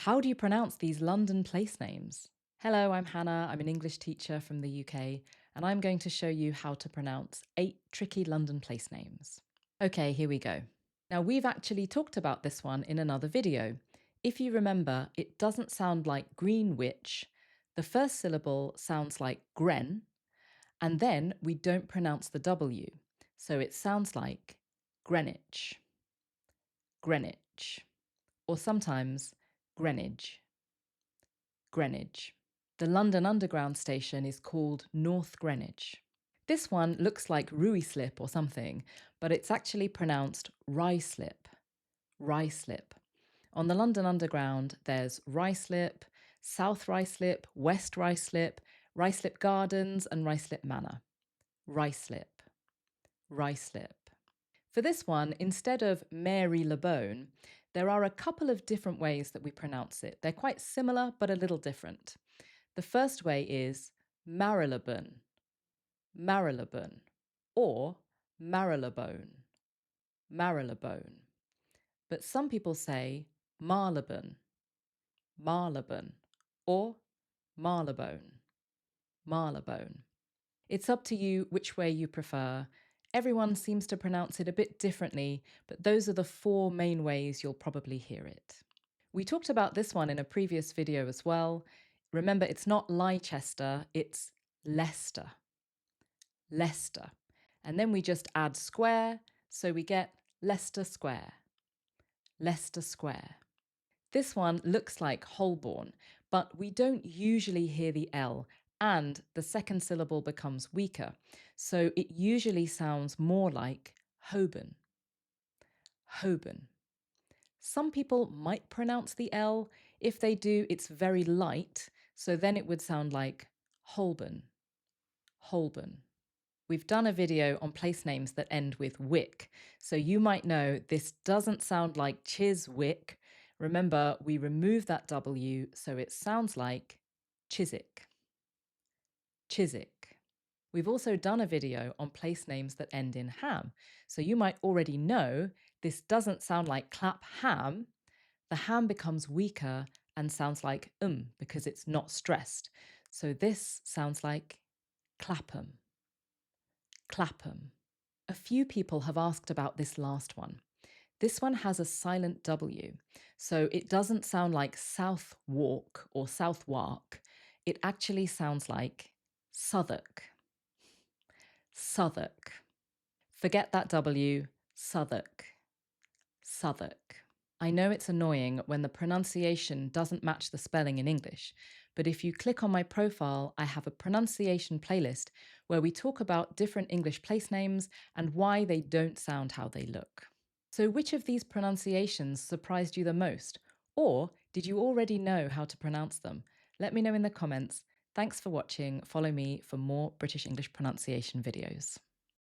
How do you pronounce these London place names? Hello, I'm Hannah. I'm an English teacher from the UK, and I'm going to show you how to pronounce 8 tricky London place names. Okay, here we go. Now, we've actually talked about this one in another video. If you remember, it doesn't sound like Greenwich. The first syllable sounds like Gren, and then we don't pronounce the W. So it sounds like Greenwich, Greenwich, or sometimes Greenwich, Greenwich. The London Underground station is called North Greenwich. This one looks like Ruislip or something, but it's actually pronounced Ruislip, Ruislip. On the London Underground, there's Ruislip, South Ruislip, West Ruislip, Ruislip Gardens and Ruislip Manor. Ruislip, Ruislip. For this one, instead of Marylebone, there are a couple of different ways that we pronounce it. They're quite similar, but a little different. The first way is Marylebone, Marylebone, or Marylebone, Marylebone. But some people say Marylebone, Marylebone, or Marylebone, Marylebone. It's up to you which way you prefer. Everyone seems to pronounce it a bit differently, but those are the 4 main ways you'll probably hear it. We talked about this one in a previous video as well. Remember, it's not Leicester, it's Leicester. Leicester. And then we just add square, so we get Leicester Square. Leicester Square. This one looks like Holborn, but we don't usually hear the L, and the second syllable becomes weaker, so it usually sounds more like Holborn. Holborn. Some people might pronounce the L. If they do, it's very light, so then it would sound like Holborn. Holborn. We've done a video on place names that end with wick, so you might know this doesn't sound like Chiswick. Remember, we remove that W, so it sounds like Chiswick. Chiswick. We've also done a video on place names that end in ham, so you might already know this doesn't sound like Clapham. The ham becomes weaker and sounds like because it's not stressed. So this sounds like Clapham. Clapham. A few people have asked about this last one. This one has a silent W, so it doesn't sound like Southwark or Southwark. It actually sounds like Southwark. Southwark. Forget that W, Southwark. Southwark. I know it's annoying when the pronunciation doesn't match the spelling in English, but if you click on my profile, I have a pronunciation playlist where we talk about different English place names and why they don't sound how they look. So which of these pronunciations surprised you the most? Or did you already know how to pronounce them? Let me know in the comments. Thanks for watching. Follow me for more British English pronunciation videos.